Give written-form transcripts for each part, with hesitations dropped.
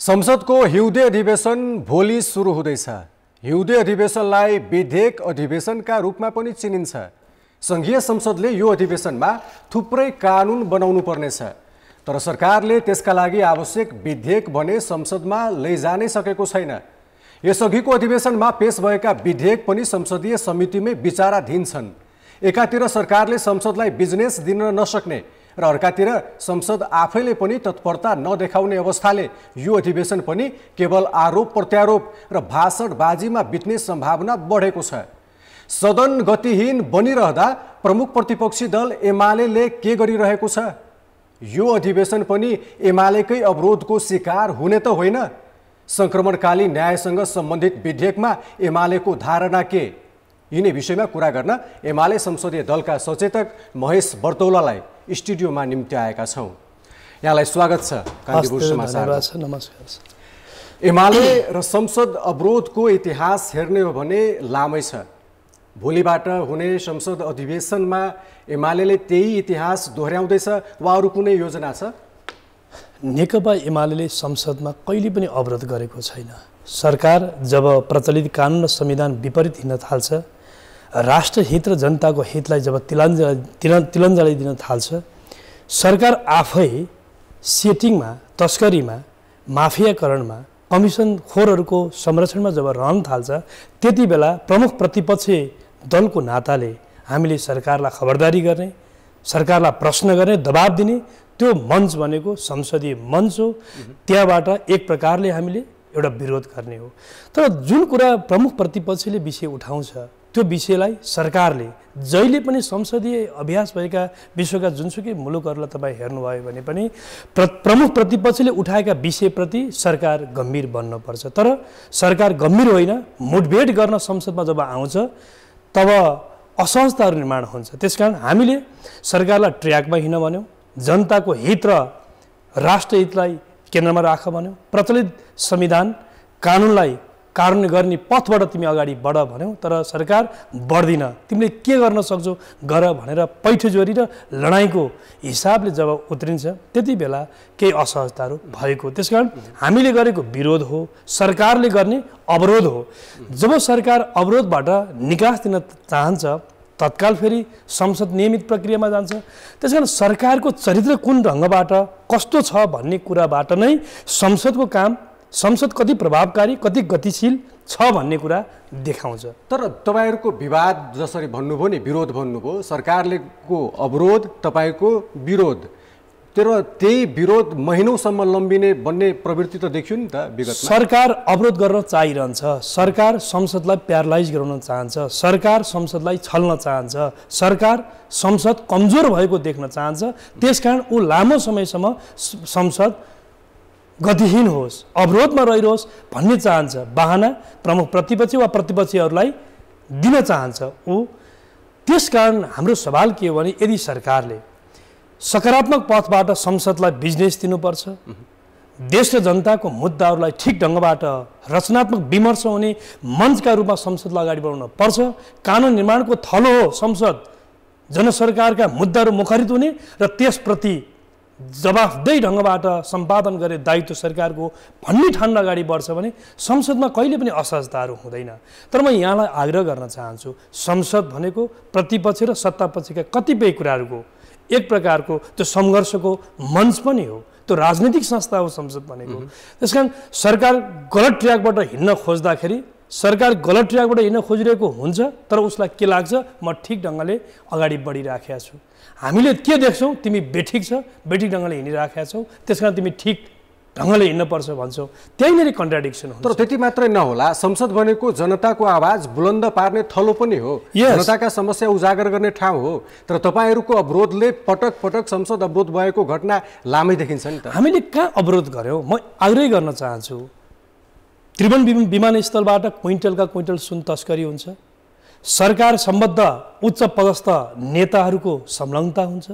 संसदको हिउँदे अधिवेशन भोलि सुरु हुँदैछ। हिउँदे अधिवेशनलाई विधेयक अधिवेशनका रूपमा पनि चिनिन्छ। संघीय संसदले यो अधिवेशनमा थुप्रै कानुन बनाउनु पर्नेछ, तर सरकारले त्यसका लागि आवश्यक विधेयक भने संसदमा लैजानै सकेको छैन। यसअघिको अधिवेशनमा पेश भएका विधेयक पनि संसदीय समितिमै विचाराधीन छन्। एकातिर सरकारले संसदलाई बिजनेस दिन नसक्ने र अर्कातिर संसद आफैले पनि तत्परता नदेखाउने अवस्थाले यो अधिवेशन पनि केवल आरोप प्रत्यारोप र भाषणबाजीमा बित्ने सम्भावना बढेको छ। सदन गतिहीन बनिरहँदा प्रमुख प्रतिपक्षी दल एमाले के गरिरहेको छ? यो अधिवेशन पनि एमालेकै अवरोधको शिकार हुने त होइन? संक्रमणकालीन न्यायसँग सम्बन्धित विधेयकमा एमालेको धारणा के? यिनै विषयमा कुरा गर्न एमाले संसदीय दलका सचेतक महेश बर्तौलालाई स्टुडियोमा निम्ति आएका छौं। यहाँलाई स्वागत छ कान्तिपुर समाचारमा। नमस्कार। एमाले र संसद अवरोधको इतिहास हेर्ने हो भने लामै छ। भोलिबाट हुने संसद अधिवेशनमा एमालेले त्यही इतिहास दोहोर्याउँदैछ वा अरू कुनै योजना छ? नेकपा एमालेले संसदमा कहिले पनि अवरोध गरेको छैन। सरकार जब प्रचलित कानुन र संविधान विपरीत हिँड्न थाल्छ, राष्ट्रहित र जनताको हितलाई जब तिलञ्जली दिन थाल्छ, सरकार आफै सेटिङमा, तस्करीमा, माफियाकरणमा, कमिसनखोरहरूको संरक्षणमा जब रहन थाल्छ, त्यति बेला प्रमुख प्रतिपक्षी दलको नाताले हामीले सरकारलाई खबरदारी गर्ने, सरकारलाई प्रश्न गर्ने, दबाब दिने त्यो मञ्च भनेको संसदीय मञ्च हो। त्यहाँबाट एक प्रकारले हामीले एउटा विरोध गर्ने हो। तर जुन कुरा प्रमुख प्रतिपक्षीले विषय उठाउँछ, त्यो विषयलाई सरकारले जहिले पनि संसदीय अभ्यास भएका विश्वका जुनसुकै मुलुकहरूलाई तपाईँ हेर्नुभयो भने पनि प्रमुख प्रतिपक्षीले उठाएका विषयप्रति सरकार गम्भीर बन्नुपर्छ। तर सरकार गम्भीर होइन, मुठभेड गर्न संसदमा जब आउँछ तब असहजताहरू निर्माण हुन्छ। त्यसकारण हामीले सरकारलाई ट्र्याकमा हिँड्न भन्यौँ, जनताको हित र राष्ट्रहितलाई केन्द्रमा राख भन्यौँ, प्रचलित संविधान कानुनलाई कार्यान्वयन गर्ने पथबाट तिमी अगाडि बढ भन्यौँ। तर सरकार बढ्दिन, तिमीले के गर्न सक्छौ गर भनेर पैठोजोरी र लडाइँको हिसाबले जब उत्रिन्छ त्यति बेला केही असहजताहरू भएको। त्यसकारण हामीले गरेको विरोध हो, सरकारले गर्ने अवरोध हो। जब सरकार अवरोधबाट निकास दिन चाहन्छ तत्काल फेरि संसद नियमित प्रक्रियामा जान्छ। त्यसकारण सरकारको चरित्र कुन ढङ्गबाट कस्तो छ भन्ने कुराबाट नै संसदको काम, संसद कति प्रभावकारी, कति गतिशील छ भन्ने कुरा देखाउँछ। तर तपाईहरुको विवाद जसरी भन्नुभयो नि, विरोध भन्नुभयो, सरकारलेको अवरोध, तपाईको विरोध, तर त्यही विरोध महिनौसम्म लम्बिने भन्ने प्रवृत्ति त देखियो नि त विगतमा। सरकार अवरोध गर्न चाहिरहन्छ, सरकार संसदलाई प्यारालाइज गराउन चाहन्छ, सरकार संसदलाई छल्न चाहन्छ, सरकार संसद कमजोर भएको देख्न चाहन्छ। त्यसकारण ऊ लामो समयसम्म संसद गतिहीन होस्, अवरोधमा रहिरहोस् भन्ने चाहन्छ। बहाना प्रमुख प्रतिपक्षी वा प्रतिपक्षीहरूलाई दिन चाहन्छ ऊ। त्यसकारण हाम्रो सवाल के हो भने यदि सरकारले सकारात्मक पथबाट संसदलाई बिजनेस दिनुपर्छ, देश र जनताको मुद्दाहरूलाई ठिक ढङ्गबाट रचनात्मक विमर्श हुने मञ्चका रूपमा संसदलाई अगाडि बढाउन पर्छ। कानुन निर्माणको थलो हो संसद, जनसरकारका मुद्दाहरू मुखरित हुने र त्यसप्रति जवाफदेही ढङ्गबाट सम्पादन गर्ने दायित्व सरकारको भन्ने ठान्न अगाडि बढ्छ भने संसदमा कहिले पनि असहजताहरू हुँदैन। तर म यहाँलाई आग्रह गर्न चाहन्छु, संसद भनेको प्रतिपक्ष र सत्तापक्षका कतिपय कुराहरूको एक प्रकारको त्यो सङ्घर्षको मञ्च पनि हो, त्यो राजनीतिक संस्था हो संसद भनेको। त्यसकारण सरकार गलत ट्र्याकबाट हिँड्न खोज्दाखेरि सरकार गलत ट्र्याकबाट हिँड्न खोजिरहेको हुन्छ, तर उसलाई के लाग्छ म ठिक ढङ्गले अगाडि बढिराखेका छु। हामीले के देख्छौँ, तिमी बेठिक छ, बेठिक ढङ्गले हिँडिराखेका छौ, त्यसकारण तिमी ठिक ढङ्गले हिँड्नुपर्छ भन्छौ। त्यहीँनिर कन्ट्राडिक्सन हुन्छ। तर त्यति मात्रै नहोला, संसद भनेको जनताको आवाज बुलन्द पार्ने थलो पनि हो, जनताका समस्या उजागर गर्ने ठाउँ हो। तर तपाईँहरूको अवरोधले पटक पटक संसद अवरोध भएको घटना लामै देखिन्छ नि त। हामीले कहाँ अवरोध गर्यौँ? म आग्रह गर्न चाहन्छु, त्रिभुवन विमानस्थलबाट क्विन्टलका क्विन्टल सुन तस्करी हुन्छ, सरकार सम्बद्ध उच्च पदस्थ नेताहरूको संलग्नता हुन्छ,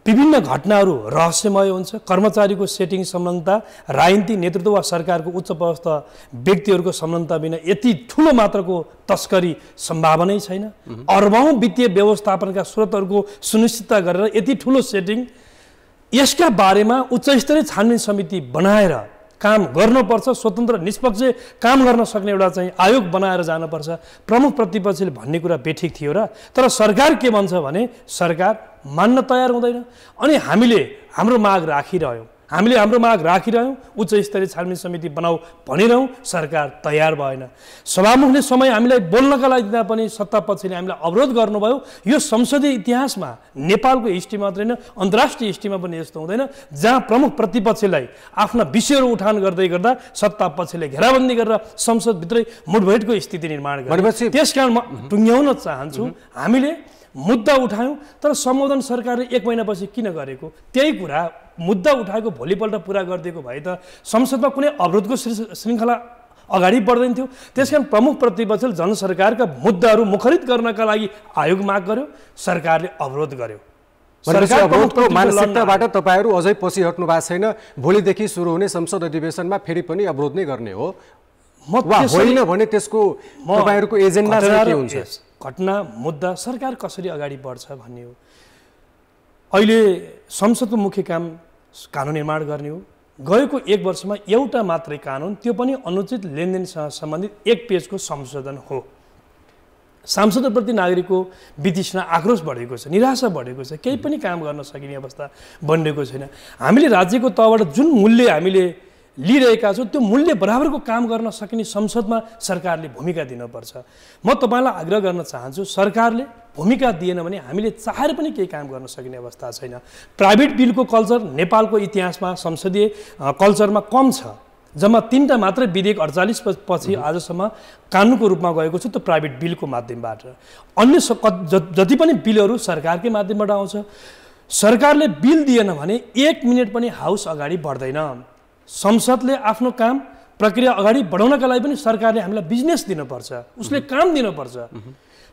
विभिन्न घटनाहरू रहस्यमय हुन्छ, कर्मचारीको सेटिङ संलग्नता, राजनीतिक नेतृत्व वा सरकारको उच्च पदस्थ व्यक्तिहरूको संलग्नता बिना यति ठुलो मात्राको तस्करी सम्भावनै छैन। अर्बौं वित्तीय व्यवस्थापनका स्रोतहरूको सुनिश्चितता गरेर यति ठुलो सेटिङ, यसका बारेमा उच्च स्तरीय छानबिन समिति बनाएर काम गर्नुपर्छ, स्वतन्त्र निष्पक्ष काम गर्न सक्ने एउटा चाहिँ आयोग बनाएर जानुपर्छ। प्रमुख प्रतिपक्षले भन्ने कुरा बेठिक थियो र, तर सरकार के भन्छ भने सरकार मान्न तयार हुँदैन। अनि हामीले हाम्रो माग राखिरह्यौँ, उच्च स्तरीय छानबिन समिति बनाऊ भनिरहौँ, सरकार तयार भएन। सभामुखले समय हामीलाई बोल्नका लागि दिँदा पनि सत्ता पक्षले हामीलाई अवरोध गर्नुभयो। यो संसदीय इतिहासमा नेपालको हिस्ट्रीमा मात्रै होइन, अन्तर्राष्ट्रिय हिस्ट्रीमा पनि यस्तो हुँदैन, जहाँ प्रमुख प्रतिपक्षलाई आफ्ना विषयहरू उठान गर्दै गर्दा सत्ता पक्षले घेराबन्दी गरेर संसदभित्रै मुठभेडको स्थिति निर्माण गर्यो। त्यसकारण म टुङ्ग्याउन चाहन्छु, हामीले मुद्दा उठायौँ, तर सम्बोधन सरकारले 1 महिनापछि किन गरेको? त्यही कुरा मुद्दा उठाएको भोलिपल्ट पुरा गरिदिएको भए त संसदमा कुनै अवरोधको श्रृङ्खला अगाडि बढ्दैन थियो। त्यसकारण प्रमुख प्रतिपक्षले जनसरकारका मुद्दाहरू मुखरित गर्नका लागि आयोग माग गर्यो, सरकारले अवरोध गर्यो। अवरोधको मानसिकताबाट तपाईँहरू अझै पछि हट्नु भएको छैन। भोलिदेखि सुरु हुने संसद अधिवेशनमा फेरि पनि अवरोध नै गर्ने हो होइन भने त्यसको तपाईँहरूको एजेन्डा के हुन्छ? घटना मुद्दा सरकार कसरी अगाडि बढ्छ भन्ने हो। अहिले संसदको मुख्य काम कानुन निर्माण गर्ने हो। गएको 1 वर्षमा एउटा मात्रै कानुन, त्यो पनि अनुचित लेनदेनसँग सम्बन्धित 1 पेजको संशोधन हो। सांसदप्रति नागरिकको वितृष्णा, आक्रोश बढेको छ, निराशा बढेको छ, केही पनि काम गर्न सकिने अवस्था बनेको छैन। हामीले राज्यको तहबाट जुन मूल्य हामीले लिइरहेका छौँ, त्यो मूल्य बराबरको काम गर्न सकिने संसदमा सरकारले भूमिका दिनुपर्छ। म तपाईँलाई आग्रह गर्न चाहन्छु, सरकारले भूमिका दिएन भने हामीले चाहेर पनि केही काम गर्न सकिने अवस्था छैन। प्राइभेट बिलको कल्चर नेपालको इतिहासमा संसदीय कल्चरमा कम छ। जम्मा 3टा मात्रै विधेयक 48 पछि आजसम्म कानुनको रूपमा गएको छ, त्यो प्राइभेट बिलको माध्यमबाट। अन्य जति पनि बिलहरू सरकारकै माध्यमबाट आउँछ। सरकारले बिल दिएन भने 1 मिनट पनि हाउस अगाडि बढ्दैन। संसदले आफ्नो काम प्रक्रिया अगाडि बढाउनका लागि पनि सरकारले हामीलाई बिजनेस दिनुपर्छ, उसले काम दिनुपर्छ।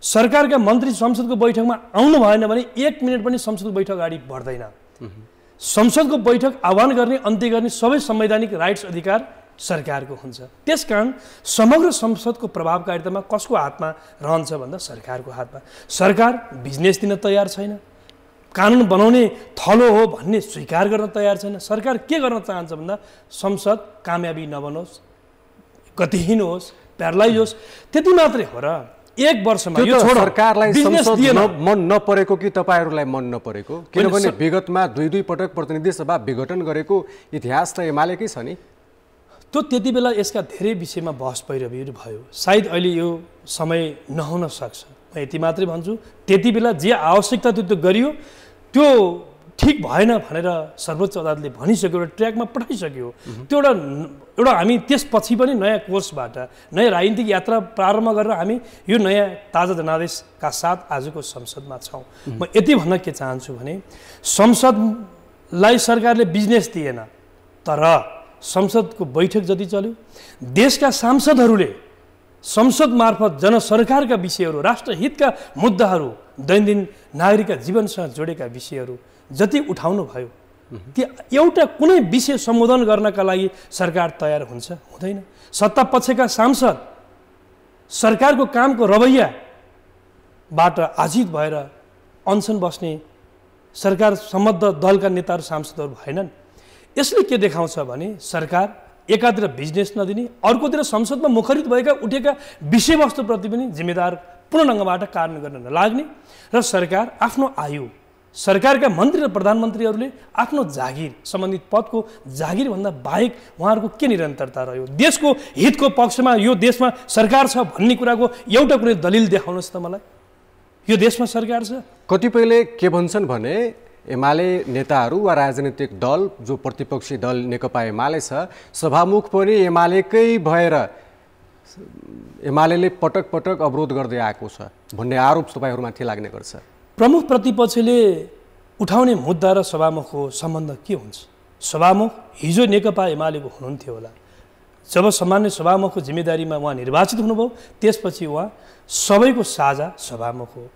सरकारका मन्त्री संसदको बैठकमा आउनु भएन भने 1 मिनट पनि संसदको बैठक अगाडि बढ्दैन। संसदको बैठक आह्वान गर्ने, अन्त्य गर्ने सबै संवैधानिक राइट्स अधिकार सरकारको हुन्छ। त्यसकारण समग्र संसदको प्रभावकारितामा कसको हातमा रहन्छ भन्दा सरकारको हातमा। सरकार बिजनेस दिन तयार छैन, कानुन बनाउने थलो हो भन्ने स्वीकार गर्न तयार छैन। सरकार के गर्न चाहन्छ भन्दा संसद कामयाबी नबनोस्, गतिहीन होस्, प्यारलाइज होस्, त्यति मात्रै हो र। 1 वर्षमा यो सरकारलाई संसद मन नपरेको कि तपाईँहरूलाई मन नपरेको? किनभने विगतमा 2 पटक प्रतिनिधि सभा विघटन गरेको इतिहास त एमालेकै छ नि। त्यो त्यति बेला यसका धेरै विषयमा बहस पैरवीहरू भयो। सायद अहिले यो समय नहुन सक्छ। म यति मात्रै भन्छु, त्यति बेला जे आवश्यकता त्यो गरियो, त्यो ठिक भएन भनेर सर्वोच्च अदालतले भनिसक्यो, एउटा ट्र्याकमा पठाइसक्यो। त्यो एउटा हामी त्यसपछि पनि नयाँ कोर्सबाट नयाँ राजनीतिक यात्रा प्रारम्भ गरेर हामी यो नयाँ ताजा जनादेशका साथ आजको संसदमा छौँ। म यति भन्न के चाहन्छु भने संसदलाई सरकारले बिजनेस दिएन, तर संसदको बैठक जति चल्यो, देशका सांसदहरूले संसद मार्फत जनसरकारका विषयहरू, राष्ट्रहितका मुद्दाहरू, दैनन्दिन नागरिकका जीवनसँग जोडेका विषयहरू जति उठाउनु भयो, त्यो एउटा कुनै विषय सम्बोधन गर्नका लागि सरकार तयार हुन्छ? हुँदैन। सत्ता पक्षका सांसद सरकारको कामको रवैयाबाट आजित भएर अनसन बस्ने सरकार सम्बद्ध दलका नेताहरू सांसदहरू भएनन्। यसले के देखाउँछ भने सरकार एकातिर बिजनेस नदिने, अर्कोतिर संसदमा मुखरित भएका उठेका विषयवस्तुप्रति पनि जिम्मेदार पूर्ण ढङ्गबाट कार्य गर्न नलाग्ने र सरकार आफ्नो आयु, सरकारका मन्त्री र प्रधानमन्त्रीहरूले आफ्नो जागिर, सम्बन्धित पदको जागिरभन्दा बाहेक उहाँहरूको के निरन्तरता रह्यो? देशको हितको पक्षमा यो देशमा सरकार छ भन्ने कुराको एउटा कुनै दलिल देखाउनुहोस् त मलाई। यो देशमा सरकार छ। कतिपयले के भन्छन् भने एमाले नेताहरू वा राजनीतिक दल, जो प्रतिपक्षी दल नेकपा एमाले छ, सभामुख पनि एमालेकै भएर एमाले पटक पटक अवरोध गर्दै आएको छ भन्ने आरोप तपाईँहरूमाथि लाग्ने गर्छ। प्रमुख प्रतिपक्षले उठाउने मुद्दा र सभामुखको सम्बन्ध के हुन्छ? सभामुख हिजो नेकपा एमालेको हुनुहुन्थ्यो होला। जब सामान्य सभामुखको जिम्मेदारीमा उहाँ निर्वाचित हुनुभयो, त्यसपछि उहाँ सबैको साझा सभामुख हो।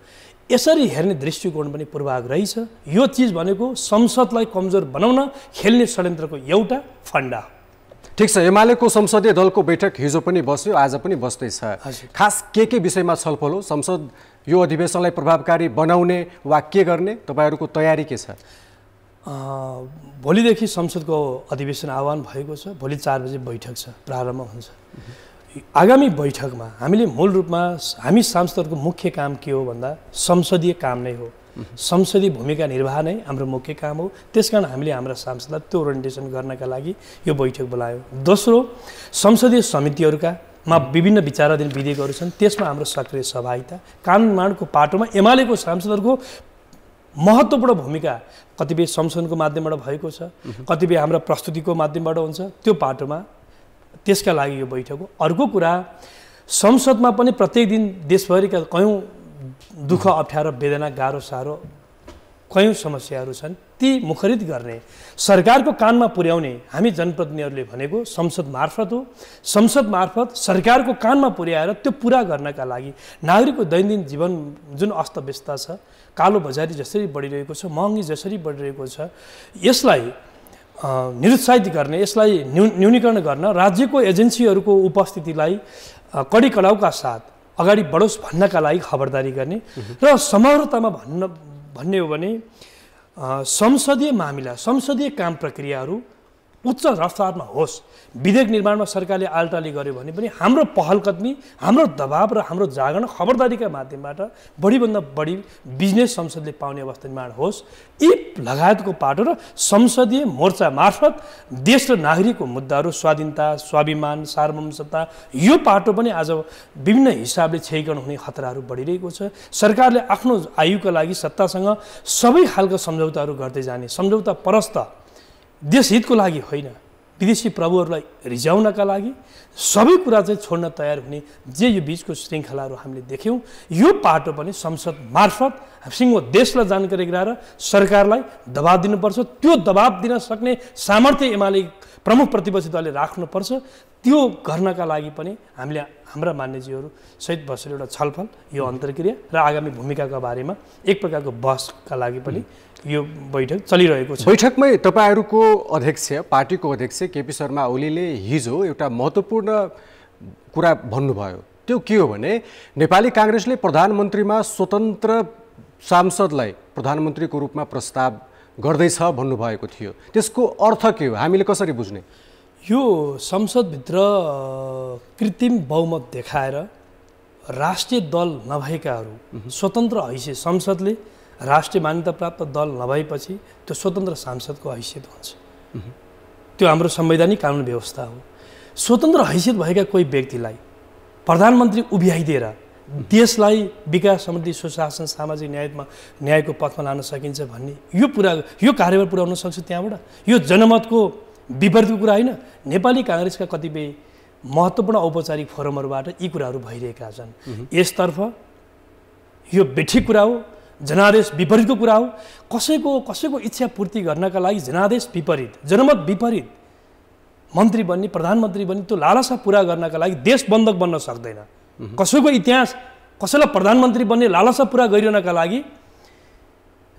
यसरी हेर्ने दृष्टिकोण पनि पूर्वाग्रही छ। यो चिज भनेको संसदलाई कमजोर बनाउन खेल्ने षड्यन्त्रको एउटा फन्डा हो। ठिक छ, एमालेको संसदीय दलको बैठक हिजो पनि बस्यो, आज पनि बस्दैछ। खास के विषयमा छलफल हो? संसद यो अधिवेशनलाई प्रभावकारी बनाउने वा के गर्ने? तपाईँहरूको तयारी के छ? भोलिदेखि संसदको अधिवेशन आह्वान भएको छ। भोलि 4 बजे बैठक छ, प्रारम्भ हुन्छ। आगामी बैठकमा हामीले मूल रूपमा हामी सांसदहरूको मुख्य काम के हो भन्दा संसदीय काम नै हो। संसदीय भूमिका निर्वाह नै हाम्रो मुख्य काम हो। त्यसकारण हामीले हाम्रा सांसदलाई त्यो ओरिएन्टेसन गर्नका लागि यो बैठक बोलायो। दोस्रो, संसदीय समितिहरूका विभिन्न विचाराधीन विधेयकहरू छन्, त्यसमा हाम्रो सक्रिय सहभागिता। कानुन निर्माणको पाटोमा एमालेको सांसदहरूको महत्त्वपूर्ण भूमिका कतिपय संशोधनको माध्यमबाट भएको छ, कतिपय हाम्रा प्रस्तुतिको माध्यमबाट हुन्छ। त्यो पाटोमा त्यसका लागि यो बैठक हो। अर्को कुरा, संसदमा पनि प्रत्येक दिन देशभरिका कयौँ दुःख अप्ठ्यारो वेदना गाह्रो साह्रो कयौँ समस्याहरू छन्, ती मुखरित गर्ने सरकारको कानमा पुर्याउने हामी जनप्रतिनिधिहरूले भनेको संसद मार्फत हो। संसद मार्फत सरकारको कानमा पुर्याएर त्यो पुरा गर्नका लागि नागरिकको दैनन्दिन जीवन जुन अस्तव्यस्त छ, कालो बजारी जसरी बढिरहेको छ, महँगी जसरी बढिरहेको छ, यसलाई निरुत्साहित गर्ने, यसलाई न्यूनीकरण गर्न राज्यको एजेन्सीहरूको उपस्थितिलाई कडी कडाउका साथ अगाडि बढोस् भन्नका लागि खबरदारी गर्ने र समग्रतामा भन्ने हो भने संसदीय मामिला, संसदीय काम प्रक्रियाहरू उच्च रफ्तारमा होस्। विधेयक निर्माणमा सरकारले आलटाली गर्यो भने पनि हाम्रो पहलकदमी, हाम्रो दबाब र हाम्रो जागरण खबरदारीका माध्यमबाट बढीभन्दा बढी बिजनेस संसदले पाउने अवस्था निर्माण होस्। यी लगायतको पाटो र संसदीय मोर्चा मार्फत देश र नागरिकको मुद्दाहरू, स्वाधीनता, स्वाभिमान, सार्वभौमता, यो पाटो पनि आज विभिन्न हिसाबले क्षयीकरण हुने खतराहरू बढिरहेको छ। सरकारले आफ्नो आयुका लागि सत्तासँग सबै खालका सम्झौताहरू गर्दै जाने, सम्झौता परस्त देशहितको लागि होइन, विदेशी प्रभुहरूलाई रिझाउनका लागि सबै कुरा चाहिँ छोड्न तयार हुने जे यो बीचको श्रृङ्खलाहरू हामीले देख्यौँ। यो पाटो पनि संसद मार्फत सिङ्गो देशलाई जानकारी गराएर सरकारलाई दबाब दिनुपर्छ। त्यो दबाब दिन सक्ने सामर्थ्य एमाले प्रमुख प्रतिपक्षी दलले राख्नुपर्छ। त्यो गर्नका लागि पनि हामीले हाम्रा मान्यजीहरू सहित बसेर एउटा छलफल, यो अन्तर्क्रिया र आगामी भूमिकाका बारेमा एक प्रकारको बहसका लागि पनि यो बैठक चलिरहेको छ। बैठकमै तपाईँहरूको अध्यक्ष, पार्टीको अध्यक्ष केपी शर्मा ओलीले हिजो एउटा महत्त्वपूर्ण कुरा भन्नुभयो। त्यो के हो भने नेपाली काङ्ग्रेसले प्रधानमन्त्रीमा स्वतन्त्र सांसदलाई प्रधानमन्त्रीको रूपमा प्रस्ताव गर्दैछ भन्नुभएको थियो। त्यसको अर्थ के हो, हामीले कसरी बुझ्ने? यो संसदभित्र कृत्रिम बहुमत देखाएर राष्ट्रिय दल नभएकाहरू स्वतन्त्र हैसियत, संसदले राष्ट्रिय मान्यता प्राप्त दल नभएपछि त्यो स्वतन्त्र सांसदको हैसियत हुन्छ। त्यो हाम्रो संवैधानिक कानुन व्यवस्था हो। स्वतन्त्र हैसियत भएका कोही व्यक्तिलाई प्रधानमन्त्री उभ्याइदिएर देशलाई विकास, समृद्धि, सुशासन, सामाजिक न्यायको पथमा लान सकिन्छ भन्ने यो कार्यभार पुर्याउन सक्छ त्यहाँबाट। यो जनमतको विपरीतको कुरा होइन। नेपाली काङ्ग्रेसका कतिपय महत्त्वपूर्ण औपचारिक फोरमहरूबाट यी कुराहरू भइरहेका छन्। यसतर्फ यो बेठिक कुरा हो, जनादेश विपरीतको कुरा हो। कसैको इच्छा पूर्ति गर्नका लागि जनादेश विपरीत, जनमत विपरीत मन्त्री बन्ने, प्रधानमन्त्री बन्ने, त्यो लालसा पुरा गर्नका लागि देश बन्धक बन्न सक्दैन। कसैको इतिहास कसैलाई प्रधानमन्त्री बन्ने लालसा पुरा गरिरहनका लागि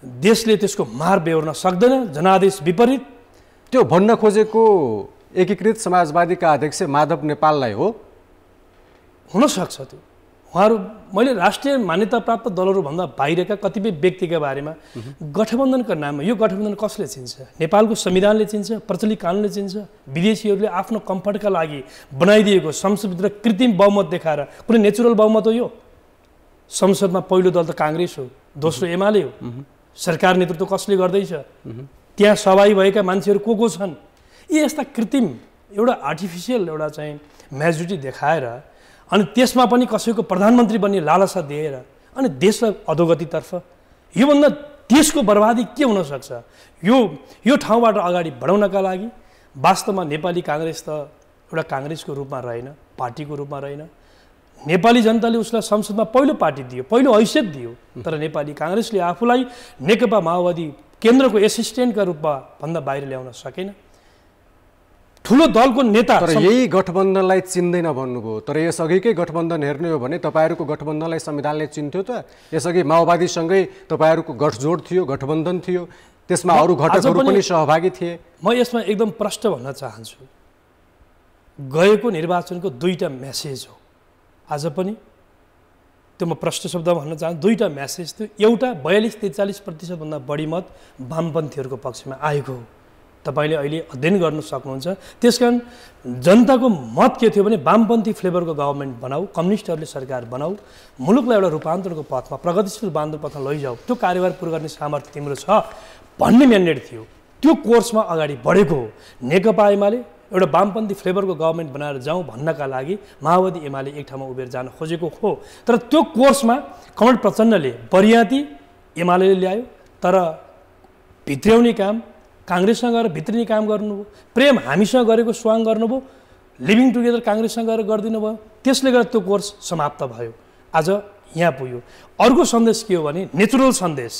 देशले त्यसको मार बेहोर्न सक्दैन। जनादेश विपरीत। त्यो भन्न खोजेको एकीकृत समाजवादीका अध्यक्ष माधव नेपाललाई हो? हुनसक्छ त्यो। उहाँहरू, मैले राष्ट्रिय मान्यता प्राप्त दलहरूभन्दा बाहिरका कतिपय व्यक्तिका बारेमा गठबन्धनका नाममा, यो गठबन्धन कसले चिन्छ? नेपालको संविधानले चिन्छ, प्रचलित कानुनले चिन्छ, विदेशीहरूले आफ्नो कम्फर्टका लागि बनाइदिएको संसदभित्र कृत्रिम बहुमत देखाएर, कुनै नेचुरल बहुमत हो यो? संसदमा पहिलो दल त काङ्ग्रेस हो, दोस्रो एमाले हो। सरकार नेतृत्व कसले गर्दैछ? त्यहाँ सहभागी भएका मान्छेहरू को छन्? यी यस्ता कृत्रिम एउटा आर्टिफिसियल एउटा चाहिँ मेजोरिटी देखाएर अनि त्यसमा पनि कसैको प्रधानमन्त्री बन्ने लालसा दिएर अनि देशलाई अधोगतितर्फ, योभन्दा देशको बर्बादी के हुनसक्छ? यो ठाउँबाट अगाडि बढाउनका लागि वास्तवमा नेपाली काङ्ग्रेस त एउटा काङ्ग्रेसको रूपमा रहेन, पार्टीको रूपमा रहेन। नेपाली जनताले उसलाई संसदमा पहिलो पार्टी दियो, पहिलो हैसियत दियो। तर नेपाली काङ्ग्रेसले आफूलाई नेकपा माओवादी केन्द्रको एसिस्टेन्टका रूपमा भन्दा बाहिर ल्याउन सकेन। ठुलो दलको नेता, तर यही गठबन्धनलाई चिन्दैन भन्नुभयो। तर यसअघिकै गठबन्धन हेर्ने हो भने तपाईँहरूको गठबन्धनलाई संविधानले चिन्थ्यो त? यसअघि माओवादीसँगै तपाईँहरूको गठजोड थियो, गठबन्धन थियो, त्यसमा अरू घटकहरू पनि सहभागी थिए। म यसमा एकदम प्रष्ट भन्न चाहन्छु, गएको निर्वाचनको दुईटा मेसेज हो आज पनि त्यो म प्रश्न शब्दमा भन्न चाहन्छु, दुईटा म्यासेज थियो। एउटा 42-43% भन्दा बढी मत वामपन्थीहरूको पक्षमा आएको हो। तपाईले अहिले अध्ययन गर्न सक्नुहुन्छ। त्यसकारण जनताको मत के थियो भने वामपन्थी फ्लेभरको गभर्नमेन्ट बनाऊ, कम्युनिस्टहरूले सरकार बनाऊ, मुलुकलाई एउटा रूपान्तरणको पथमा, प्रगतिशील रूपान्तरण पथमा लैजाऊ, त्यो कार्यभार पुरा गर्ने सामर्थ्य तिम्रो छ भन्ने म्यान्डेट थियो। त्यो कोर्समा अगाडि बढेको हो। नेकपा एमाले एउटा वामपन्थी फ्लेभरको गभर्नमेन्ट बनाएर जाउँ भन्नका लागि माओवादी एमाले एक ठाउँमा उभिएर जान खोजेको हो। तर त्यो कोर्समा कमल प्रचण्डले बरियाती एमाले ल्यायो, तर भित्र्याउने काम काङ्ग्रेससँग गएर भित्रिने काम गर्नुभयो। प्रेम हामीसँग गरेको स्वाङ गर्नुभयो, लिभिङ टुगेदर काङ्ग्रेससँग गएर गरिदिनु भयो। त्यसले गर्दा त्यो कोर्स समाप्त भयो, आज यहाँ पुग्यो। अर्को सन्देश के हो भने नेचुरल सन्देश,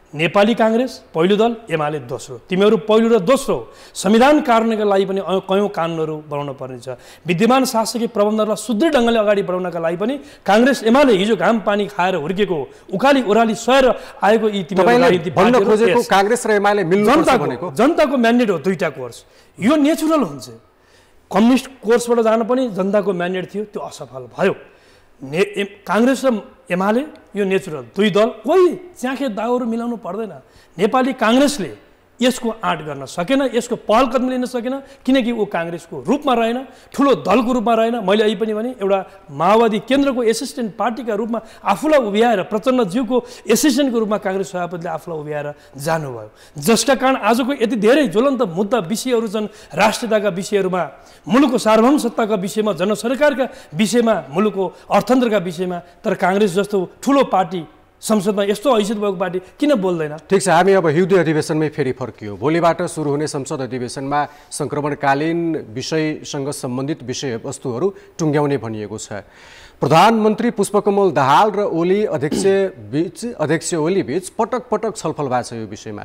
नेपाली काङ्ग्रेस पहिलो दल, एमाले दोस्रो। तिमीहरू पहिलो र दोस्रो। संविधान कार्यान्वयनका लागि पनि कयौँ कानुनहरू बनाउन पर्नेछ। विद्यमान शासकीय प्रबन्धलाई सुदृढ ढङ्गले अगाडि बढाउनका लागि पनि काङ्ग्रेस एमाले हिजो घाम पानी खाएर हुर्केको, उकाली ओह्राली सहेर आएको यी काङ्ग्रेस र एमाले जनताको म्यान्डेट हो दुईटा कोर्स। यो नेचुरल हुन्छ। कम्युनिस्ट कोर्सबाट जान पनि जनताको म्यान्डेट थियो, त्यो असफल भयो। काङ्ग्रेस र एमाले यो नेचुरल दुई दल, कोही च्याखे दाउहरू मिलाउनु पर्दैन। नेपाली काङ्ग्रेसले यसको आँट गर्न सकेन, यसको पहल कदमी लिन सकेन, किनकि ऊ काङ्ग्रेसको रूपमा रहेन, ठुलो दलको रूपमा रहेन। मैले अहिले पनि भने एउटा माओवादी केन्द्रको एसिस्टेन्ट पार्टीका रूपमा आफूलाई उभ्याएर, प्रचण्डज्यूको एसिस्टेन्टको रूपमा काङ्ग्रेस सभापतिले आफूलाई उभ्याएर जानुभयो। जसका कारण आजको यति धेरै ज्वलन्त मुद्दा विषयहरू छन् राष्ट्रियताका विषयहरूमा, मुलुकको सार्वभौम सत्ताका विषयमा, जनसरकारका विषयमा, मुलुकको अर्थतन्त्रका विषयमा। तर काङ्ग्रेस जस्तो ठुलो पार्टी, संसदमा यस्तो हैसियत भएको पार्टी किन बोल्दैन? ठिक छ, हामी अब हिउँदे अधिवेशनमै फेरि फर्कियो। भोलिबाट सुरु हुने संसद अधिवेशनमा सङ्क्रमणकालीन विषयसँग सम्बन्धित विषयवस्तुहरू टुङ्ग्याउने भनिएको छ। प्रधानमन्त्री पुष्पकमल दाहाल र अध्यक्ष ओली बीच पटक पटक छलफल भएको छ यो विषयमा।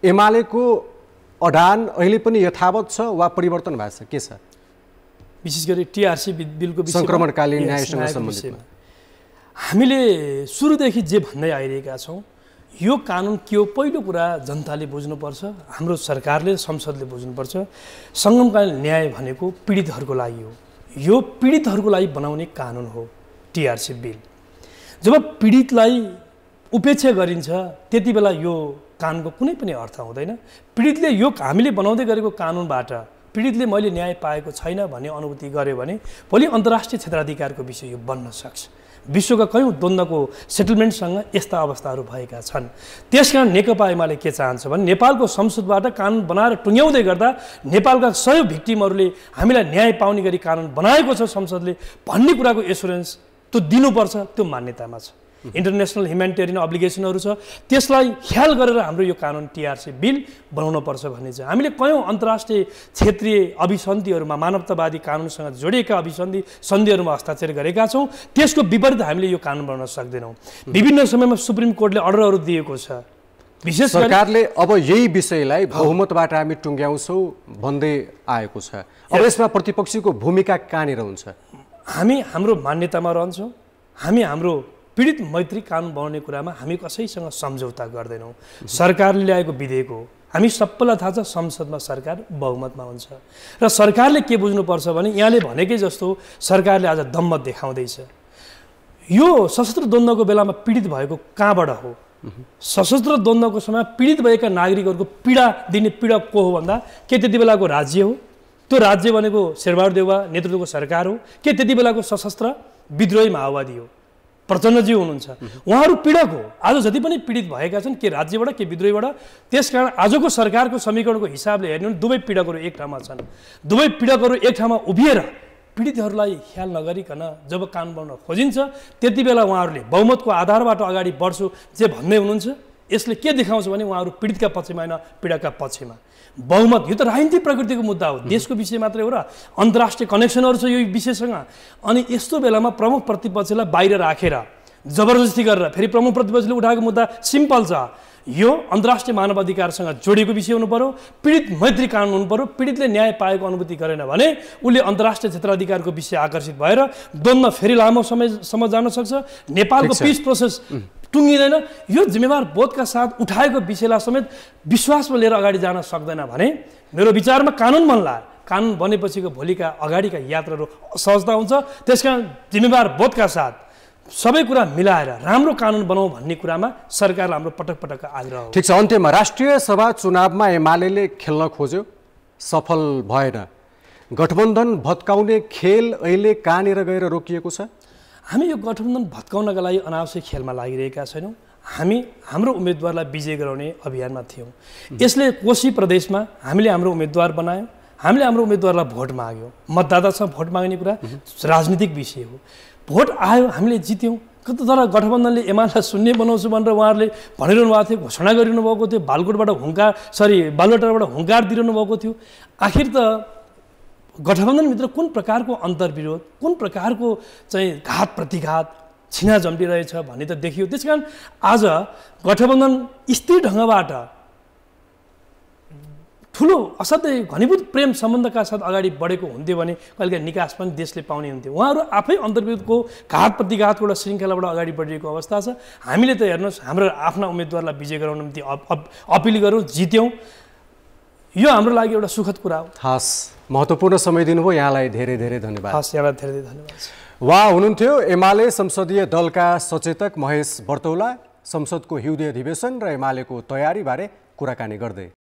एमालेको अडान अहिले पनि यथावत छ वा परिवर्तन भएको छ, के छ? विशेष गरी टिआरसी बिलको विषयमा, सङ्क्रमणकालीन न्यायसँग सम्बन्धित हामीले सुरुदेखि जे भन्दै आइरहेका छौँ, यो कानुन के हो पहिलो कुरा जनताले बुझ्नुपर्छ, हाम्रो सरकारले, संसदले बुझ्नुपर्छ। सङ्गमकालीन न्याय भनेको पीडितहरूको लागि हो। यो पीडितहरूको लागि बनाउने कानुन हो टिआरसी बिल। जब पीडितलाई उपेक्षा गरिन्छ त्यति बेला यो कानुनको कुनै पनि अर्थ हुँदैन। पीडितले यो हामीले बनाउँदै गरेको कानुनबाट पीडितले मैले न्याय पाएको छैन भन्ने अनुभूति गर्यो भने भोलि अन्तर्राष्ट्रिय क्षेत्राधिकारको विषय यो बन्न सक्छ। विश्वका कयौँ द्वन्द्वको सेटलमेन्टसँग यस्ता अवस्थाहरू भएका छन्। त्यसकारण नेकपा एमाले के चाहन्छ भने नेपालको संसदबाट कानुन बनाएर टुङ्ग्याउँदै गर्दा नेपालका 100 भिक्टिमहरूले हामीलाई न्याय पाउने गरी कानुन बनाएको छ संसदले भन्ने कुराको एस्युरेन्स त्यो दिनुपर्छ, त्यो मान्यतामा छ। इन्टरनेसनल ह्युमेनिटेरियन अब्लिगेसनहरू छ, त्यसलाई ख्याल गरेर हाम्रो यो कानुन टिआरसी बिल बनाउनुपर्छ भन्ने छ। हामीले कयौँ अन्तर्राष्ट्रिय क्षेत्रीय अभिसन्धिहरूमा, मानवतावादी कानुनसँग जोडिएका सन्धिहरूमा हस्ताक्षर गरेका छौँ। त्यसको विपरीत हामीले यो कानुन बनाउन सक्दैनौँ। विभिन्न समयमा सुप्रिम कोर्टले अर्डरहरू दिएको छ। विशेष सरकारले अब यही विषयलाई बहुमतबाट हामी टुङ्ग्याउँछौँ भन्दै आएको छ। अब यसमा प्रतिपक्षीको भूमिका कहाँनिर हुन्छ? हामी हाम्रो मान्यतामा रहन्छौँ। हामी हाम्रो पीडित मैत्री कानुन बनाउने कुरामा हामी कसैसँग सम्झौता गर्दैनौँ। सरकारले ल्याएको विधेयक हो, हामी सबैलाई थाहा छ संसदमा सरकार बहुमतमा हुन्छ र सरकारले के बुझ्नुपर्छ भने यहाँले भनेकै जस्तो सरकारले आज दम्म देखाउँदैछ। यो सशस्त्र द्वन्द्वको बेलामा पीडित भएको कहाँबाट हो? सशस्त्र द्वन्द्वको समय पीडित भएका नागरिकहरूको पीडा दिने पीडा को हो भन्दा के त्यति बेलाको राज्य हो? त्यो राज्य भनेको शेरबहादुर देउवा नेतृत्वको सरकार हो के त्यति बेलाको सशस्त्र विद्रोही माओवादी हो? प्रचण्डजी हुनुहुन्छ, उहाँहरू पीडक हो। आज जति पनि पीडित भएका छन् के राज्यबाट के विद्रोहीबाट। त्यसकारण आजको सरकारको समीकरणको हिसाबले हेर्नु भने दुवै पीडकहरू एक ठाउँमा छन्। दुवै पीडकहरू एक ठाउँमा उभिएर पीडितहरूलाई ख्याल नगरिकन जब कानुन बनाउन खोजिन्छ त्यति बेला उहाँहरूले बहुमतको आधारबाट अगाडि बढ्छु जे भन्दै हुनुहुन्छ। यसले के देखाउँछ भने उहाँहरू पीडितका पक्षमा होइन, पीडकका पक्षमा। बहुमत यो त राजनीतिक प्रकृतिको मुद्दा हो, देशको विषय मात्रै हो र अन्तर्राष्ट्रिय कनेक्सनहरू छ यो विषयसँग। अनि यस्तो बेलामा प्रमुख प्रतिपक्षलाई बाहिर राखेर जबरजस्ती गरेर फेरि प्रमुख प्रतिपक्षले उठाएको मुद्दा सिम्पल छ, यो अन्तर्राष्ट्रिय मानवाधिकारसँग जोडिएको विषय हुनु पर्यो, पीडित मैत्री कानुन हुनु पर्यो। पीडितले न्याय पाएको अनुभूति गरेन भने उसले अन्तर्राष्ट्रिय क्षेत्राधिकारको विषय आकर्षित भएर द्वन्द्व फेरि लामो समयसम्म जान सक्छ। नेपालको पिस प्रोसेस टुङ्गिँदैन। यो जिम्मेवार बोधका साथ उठाएको विषयलाई समेत विश्वासमा लिएर अगाडि जान सक्दैन भने मेरो विचारमा कानुन बन्ला। कानुन बनेपछिको भोलिका अगाडिका यात्राहरू सहजता हुन्छ। त्यसकारण जिम्मेवार बोधका साथ सबै कुरा मिलाएर राम्रो कानुन बनाऊ भन्ने कुरामा सरकारलाई हाम्रो पटक पटक आग्रह हो। ठिक छ, अन्त्यमा राष्ट्रिय सभा चुनावमा एमाले खेल्न खोज्यो, सफल भएन। गठबन्धन भत्काउने खेल अहिले कहाँनिर गएर रोकिएको छ? हामी यो गठबन्धन भत्काउनका लागि अनावश्यक खेलमा लागिरहेका छैनौँ। हामी हाम्रो उम्मेदवारलाई विजय गराउने अभियानमा थियौँ। यसले कोशी प्रदेशमा हामीले हाम्रो उम्मेदवार बनायौँ, हामीले हाम्रो उम्मेदवारलाई भोट माग्यौँ। मतदातासँग भोट माग्ने कुरा राजनीतिक विषय हो। भोट आयो, हामीले जित्यौँ। तर गठबन्धनले एमालेलाई शून्य बनाउँछु भनेर उहाँहरूले भनिरहनु भएको थियो, घोषणा गरिरहनु भएको थियो, बालुवाटारबाट हुङ्कार दिइरहनु भएको थियो। आखिर त गठबन्धनभित्र कुन प्रकारको अन्तर्विरोध, कुन प्रकारको चाहिँ घात प्रतिघात छिना जम्पिरहेछ भन्ने त देखियो। त्यस कारण आज गठबन्धन स्थिर ढङ्गबाट ठुलो असाध्यै घनीभूत प्रेम सम्बन्धका साथ अगाडि बढेको हुन्थ्यो भने कहिलेकाहीँ निकास पनि देशले पाउने हुन्थ्यो। उहाँहरू आफै अन्तर्विरोधको घात प्रतिघातको एउटा श्रृङ्खलाबाट अगाडि बढिरहेको अवस्था छ। हामीले त हेर्नुहोस्, हाम्रो आफ्ना उम्मेदवारलाई विजय गराउन निम्ति अपिल गरौँ, जित्यौँ। यो हाम्रो लागि एउटा सुखद कुरा हो। हस्, महत्त्वपूर्ण समय दिनुभयो, यहाँलाई धेरै धेरै धन्यवाद। हस्, यहाँलाई धेरै धेरै धन्यवाद। उहाँ हुनुहुन्थ्यो एमाले संसदीय दलका सचेतक महेश बर्तौला। संसदको हिउँदे अधिवेशन र एमालेको तयारीबारे कुराकानी गर्दै।